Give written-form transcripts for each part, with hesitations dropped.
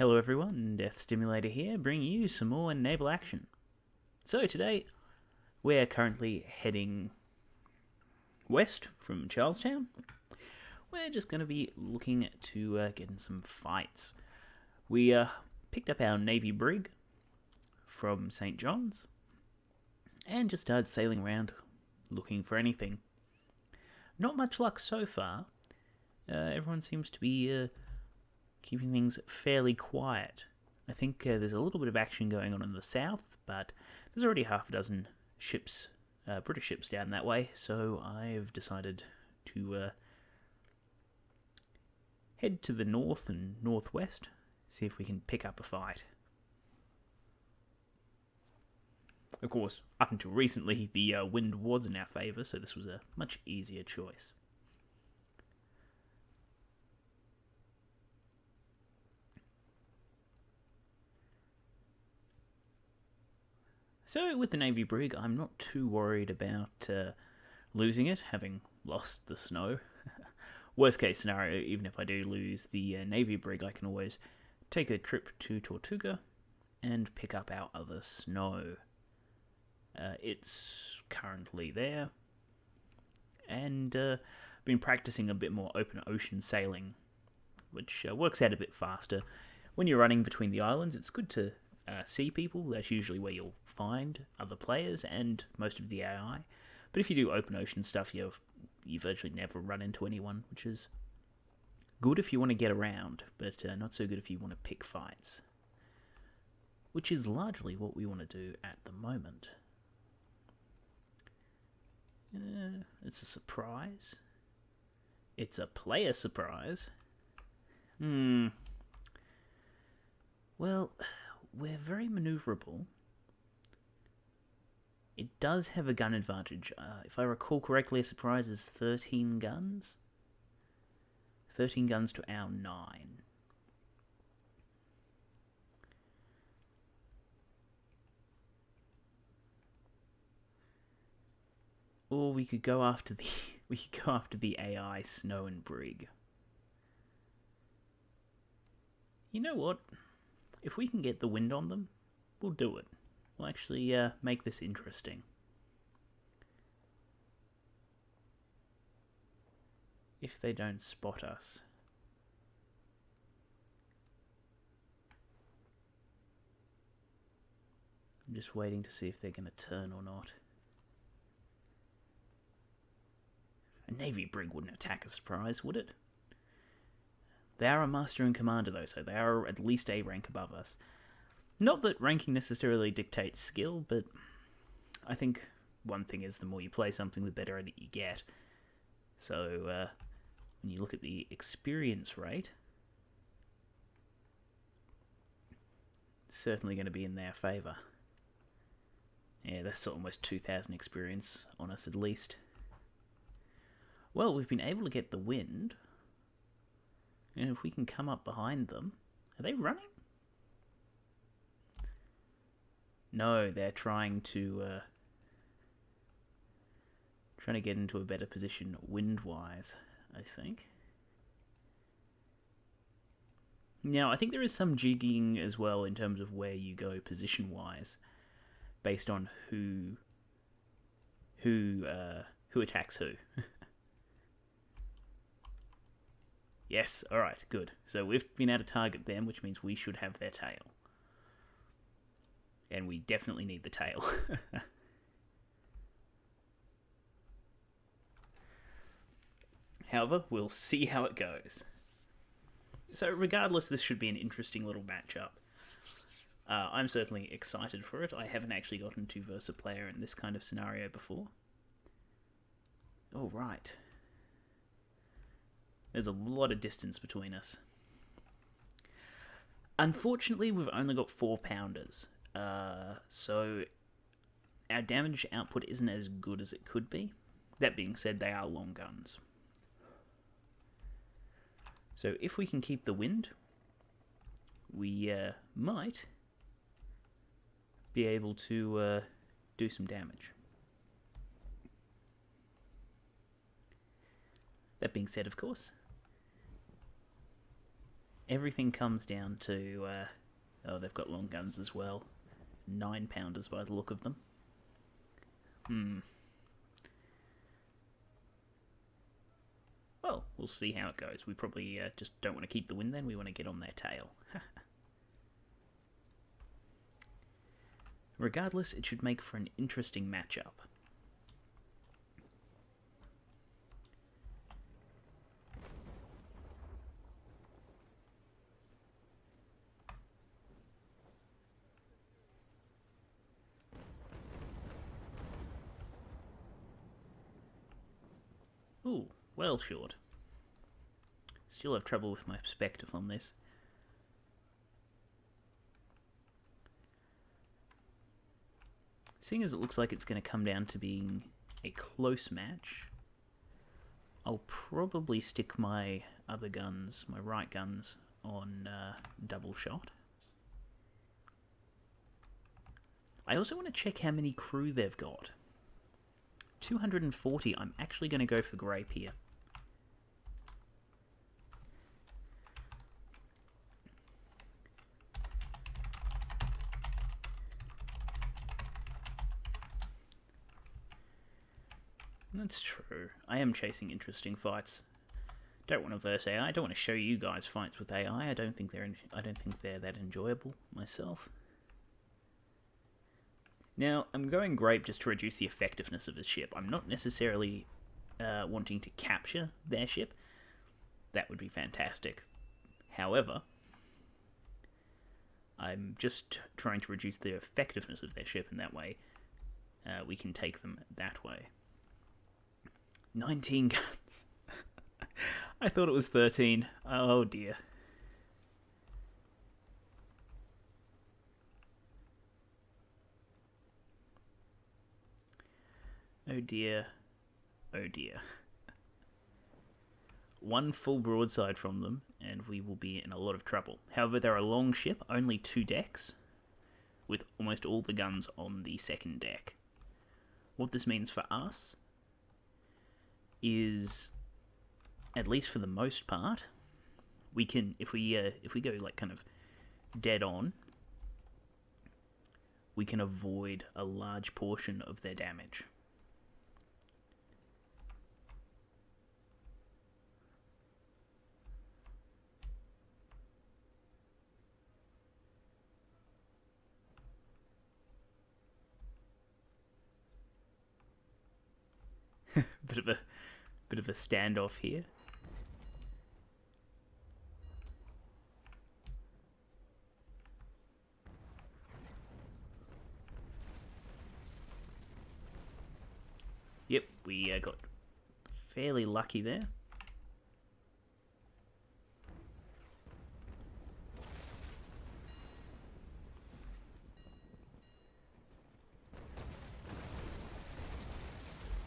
Hello everyone, Death Stimulator here, bringing you some more naval action. So today, we're currently heading west from Charlestown. We're just going to be looking to get in some fights. We picked up our Navy Brig from St. John's and just started sailing around looking for anything. Not much luck so far. Everyone seems to be keeping things fairly quiet. I think there's a little bit of action going on in the south, but there's already half a dozen ships, British ships down that way, so I've decided to head to the north and northwest, see if we can pick up a fight. Of course, up until recently, the wind was in our favour, so this was a much easier choice. So with the Navy Brig, I'm not too worried about losing it, having lost the snow. Worst case scenario, even if I do lose the Navy Brig, I can always take a trip to Tortuga and pick up our other snow. It's currently there, and been practicing a bit more open ocean sailing, which works out a bit faster. When you're running between the islands, it's good to see people. That's usually where you'll find other players and most of the AI. But if you do open ocean stuff, you virtually never run into anyone, which is good if you want to get around, but not so good if you want to pick fights, which is largely what we want to do at the moment. It's a surprise. It's a player surprise. Well, we're very maneuverable. It does have a gun advantage. If I recall correctly, a surprise is 13 guns. 13 guns to our 9. Or we could go after the AI Snow and Brig. You know what? If we can get the wind on them, we'll do it. We'll actually make this interesting. If they don't spot us. I'm just waiting to see if they're going to turn or not. A Navy Brig wouldn't attack a surprise, would it? They are a Master and Commander though, so they are at least a rank above us. Not that ranking necessarily dictates skill, but I think one thing is the more you play something, the better that you get. So when you look at the experience rate, it's certainly going to be in their favour. Yeah, that's almost 2,000 experience on us at least. Well, we've been able to get the wind, and if we can come up behind them... Are they running? No, they're trying to get into a better position wind-wise, I think. Now, I think there is some jigging as well in terms of where you go position-wise, based on who attacks who. Yes, alright, good. So we've been able to target them, which means we should have their tail. And we definitely need the tail. However, we'll see how it goes. So regardless, this should be an interesting little matchup. I'm certainly excited for it. I haven't actually gotten to verse a player in this kind of scenario before. Oh, right. There's a lot of distance between us. Unfortunately, we've only got 4-pounders. So our damage output isn't as good as it could be. That being said, they are long guns. So if we can keep the wind, we might be able to do some damage. That being said, of course, everything comes down to... oh, they've got long guns as well. 9-pounders by the look of them. Well, we'll see how it goes. We probably just don't want to keep the win then. We want to get on their tail. Regardless, it should make for an interesting matchup. Ooh, well short. Still have trouble with my perspective on this. Seeing as it looks like it's going to come down to being a close match, I'll probably stick my other guns, my right guns, on double shot. I also want to check how many crew they've got. 240. I'm actually going to go for grape here. That's true. I am chasing interesting fights. Don't want to verse AI. I don't want to show you guys fights with AI. I don't think they're that enjoyable myself. Now, I'm going grape just to reduce the effectiveness of the ship. I'm not necessarily wanting to capture their ship. That would be fantastic. However, I'm just trying to reduce the effectiveness of their ship, and that way we can take them that way. 19 guns. I thought it was 13. Oh dear. Oh dear. Oh dear. One full broadside from them, and we will be in a lot of trouble. However, they're a long ship, only 2 decks, with almost all the guns on the second deck. What this means for us is, at least for the most part, we can, if we go like kind of dead on, we can avoid a large portion of their damage. bit of a standoff here. Yep, we got fairly lucky there.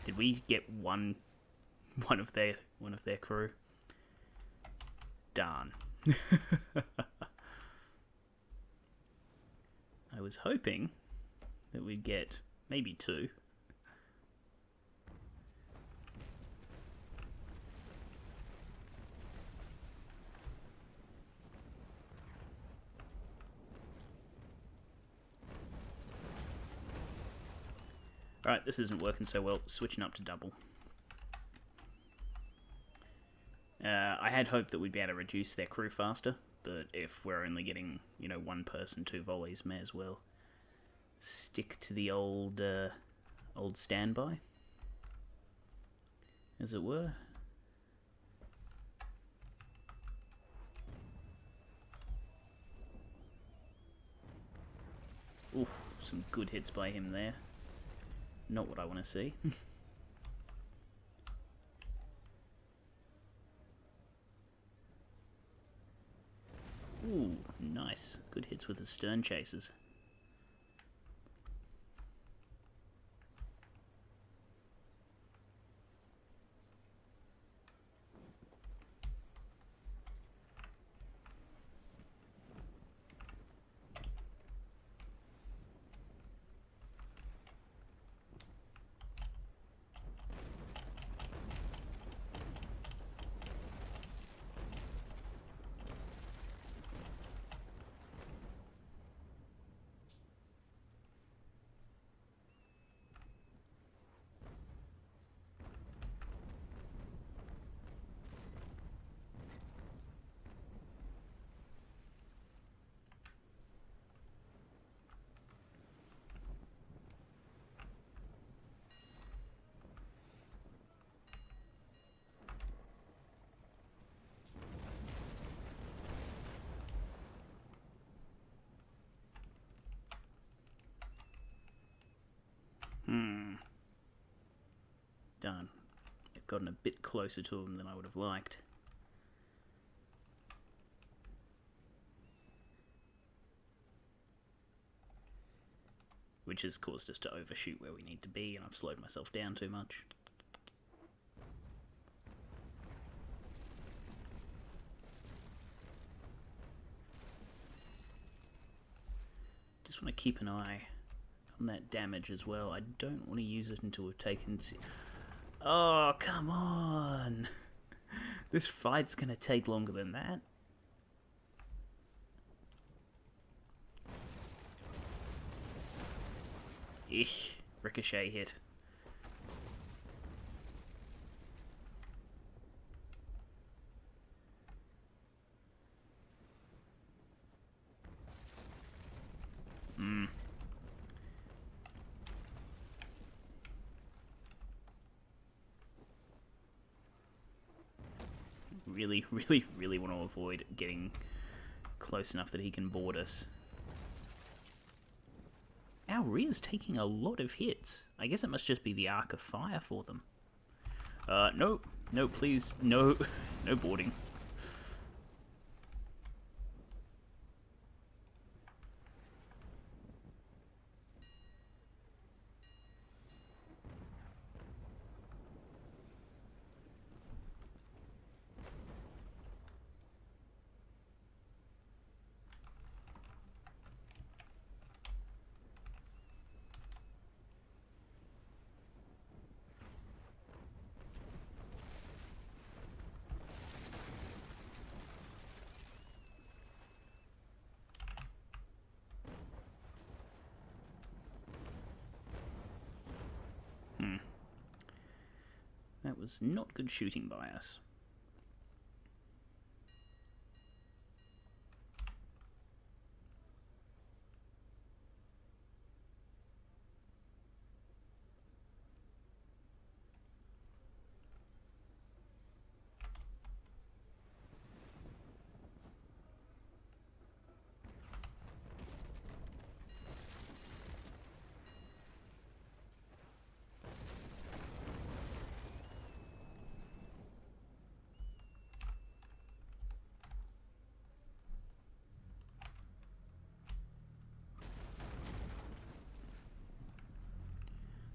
Did we get one of their crew? Darn. I was hoping that we'd get maybe 2. Alright, this isn't working so well. Switching up to double. I had hoped that we'd be able to reduce their crew faster, but if we're only getting, 1 person, 2 volleys, may as well stick to the old standby, as it were. Ooh, some good hits by him there. Not what I want to see. Ooh, nice. Good hits with the stern chasers. darn. I've gotten a bit closer to them than I would have liked. Which has caused us to overshoot where we need to be, and I've slowed myself down too much. Just want to keep an eye on that damage as well. I don't want to use it until we've taken... Oh, come on! This fight's going to take longer than that. Eesh, ricochet hit. Really want to avoid getting close enough that he can board us. Our rear's taking a lot of hits. I guess it must just be the arc of fire for them. No. No, please. No. No boarding. That was not good shooting by us.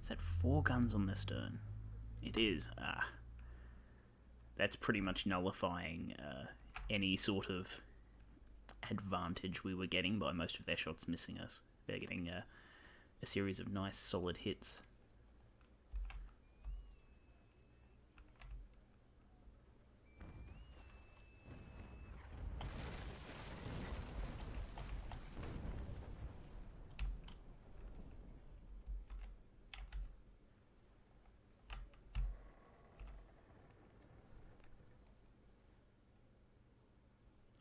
Is that 4 guns on the stern? It is. That's pretty much nullifying any sort of advantage we were getting by most of their shots missing us. They're getting a series of nice solid hits.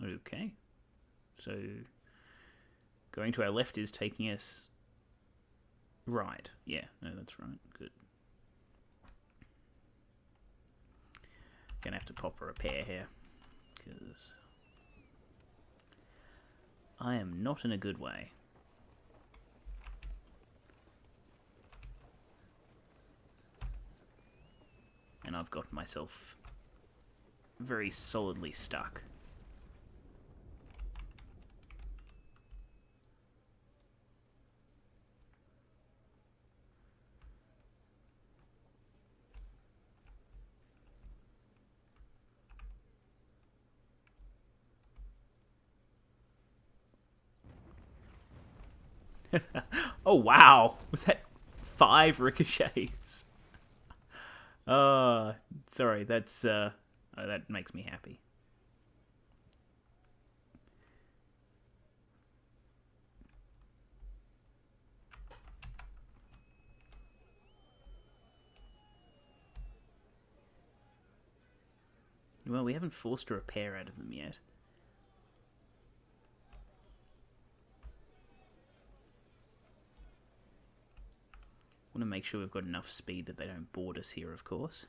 Okay, so going to our left is taking us right. Yeah, no, that's right. Good. Gonna have to pop a repair here, because I am not in a good way. And I've got myself very solidly stuck. Oh wow, was that 5 ricochets? Sorry, that's that makes me happy. Well, we haven't forced a repair out of them yet. Want to make sure we've got enough speed that they don't board us here, of course.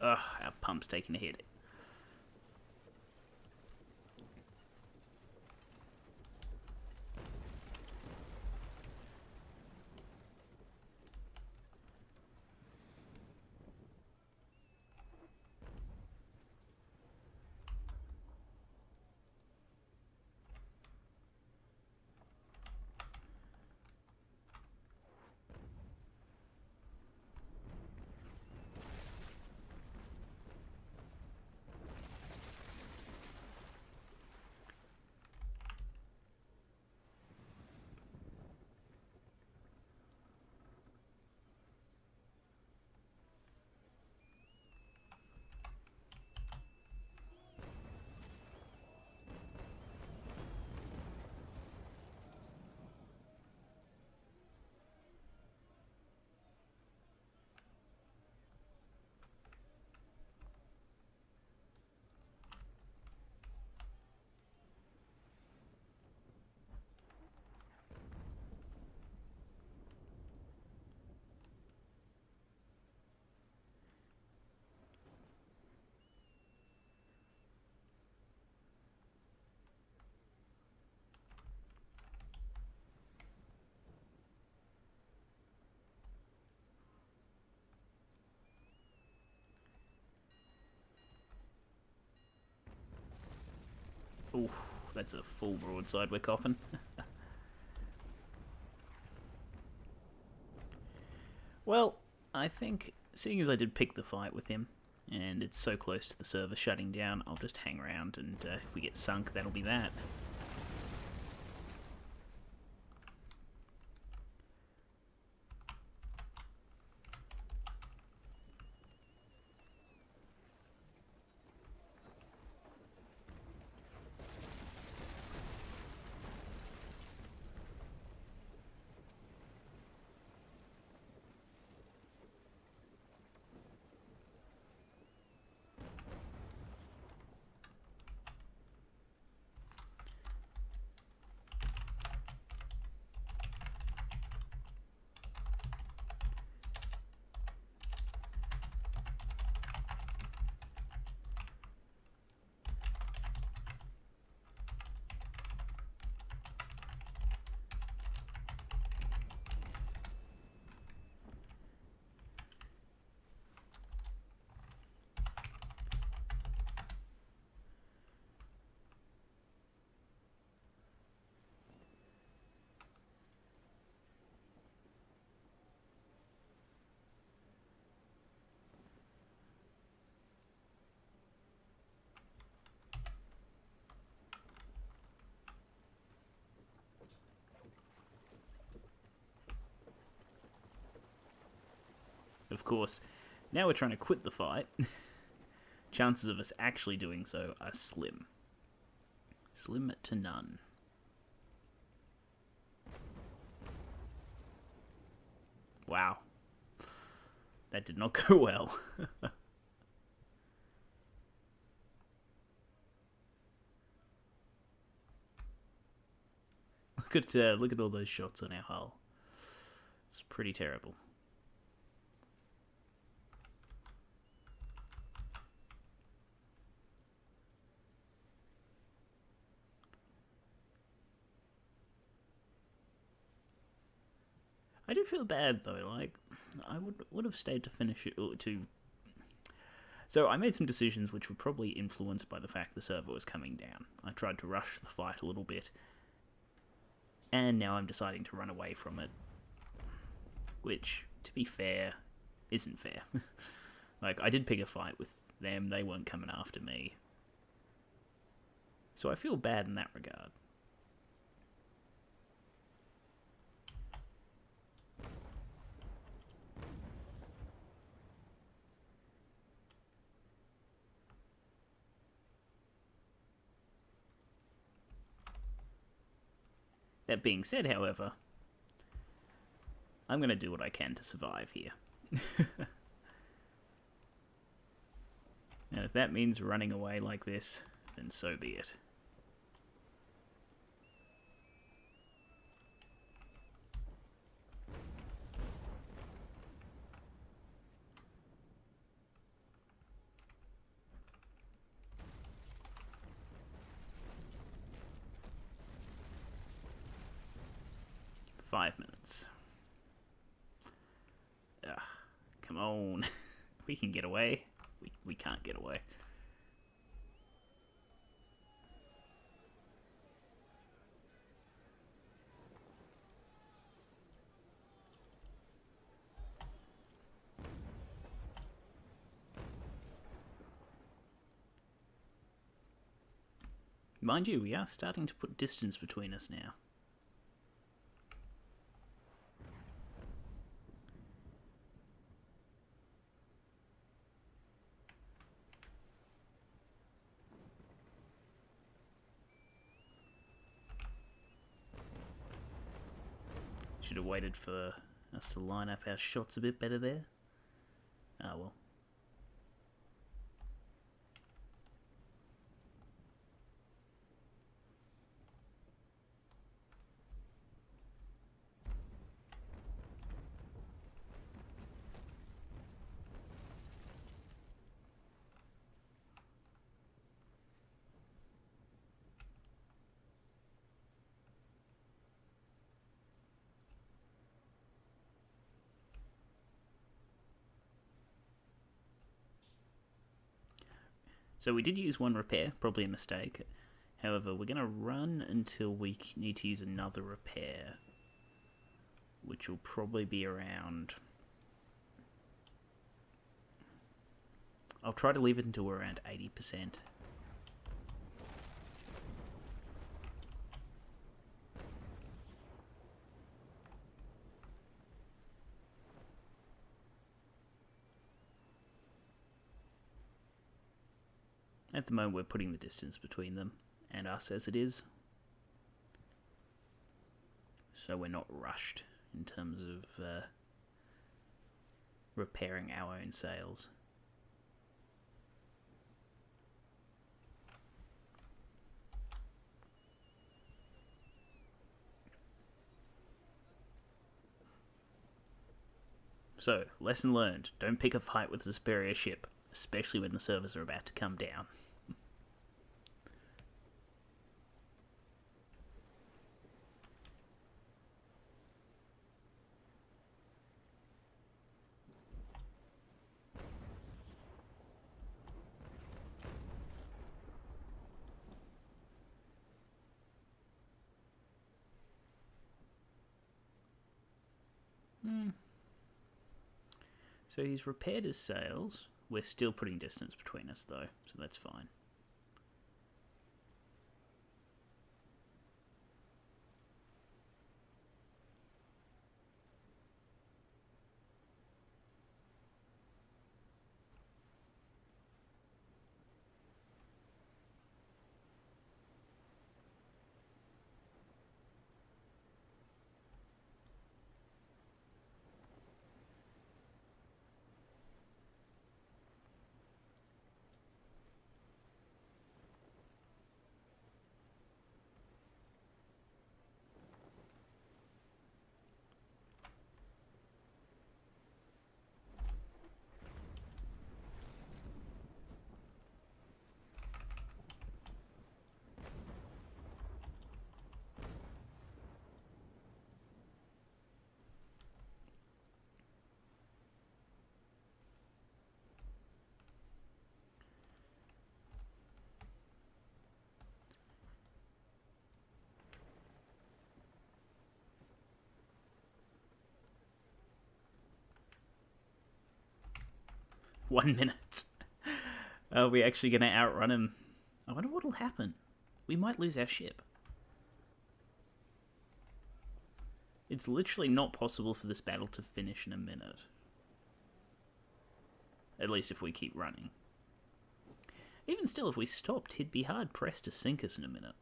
Ugh, our pump's taking a hit. Ooh, that's a full broadside we're copping. Well, I think, seeing as I did pick the fight with him, and it's so close to the server shutting down, I'll just hang around, and if we get sunk, that'll be that. Of course, now we're trying to quit the fight. Chances of us actually doing so are slim. Slim to none. Wow. That did not go well. Look at all those shots on our hull. It's pretty terrible. I do feel bad though. Like, I would have stayed to finish it to. So I made some decisions which were probably influenced by the fact the server was coming down. I tried to rush the fight a little bit, and now I'm deciding to run away from it, which, to be fair, isn't fair. Like, I did pick a fight with them; they weren't coming after me, so I feel bad in that regard. That being said, however, I'm going to do what I can to survive here. And if that means running away like this, then so be it. 5 minutes. Ugh, come on. We can get away. We can't get away. Mind you, we are starting to put distance between us now. Should have waited for us to line up our shots a bit better there. Ah, well. So we did use one repair, probably a mistake. However, we're going to run until we need to use another repair, which will probably be around... I'll try to leave it until we're around 80%. At the moment, we're putting the distance between them and us as it is. So we're not rushed in terms of repairing our own sails. So, lesson learned. Don't pick a fight with a superior ship, especially when the servers are about to come down. So he's repaired his sails. We're still putting distance between us, though, so that's fine. One minute. Are we actually going to outrun him? I wonder what'll happen. We might lose our ship. It's literally not possible for this battle to finish in a minute. At least if we keep running. Even still, if we stopped, he'd be hard-pressed to sink us in a minute.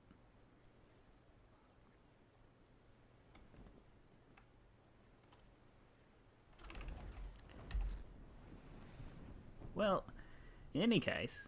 Well, in any case...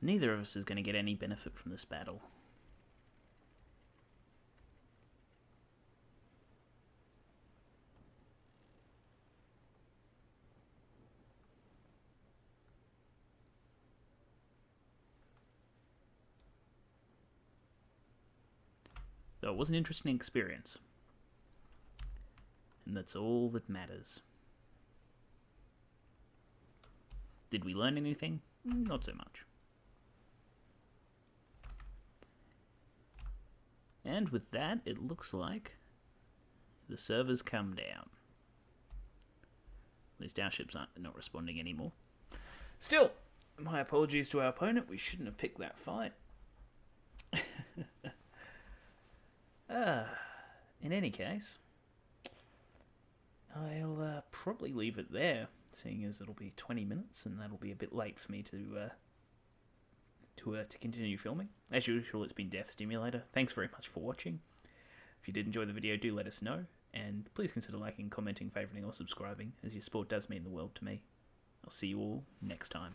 neither of us is going to get any benefit from this battle. Though it was an interesting experience. And that's all that matters. Did we learn anything? Not so much. And with that, it looks like the servers come down. At least our ships aren't not responding anymore. Still, my apologies to our opponent. We shouldn't have picked that fight. In any case, I'll probably leave it there, seeing as it'll be 20 minutes, and that'll be a bit late for me to continue filming. As usual, it's been Death Stimulator. Thanks very much for watching. If you did enjoy the video, do let us know, and please consider liking, commenting, favoriting, or subscribing, as your support does mean the world to me. I'll see you all next time.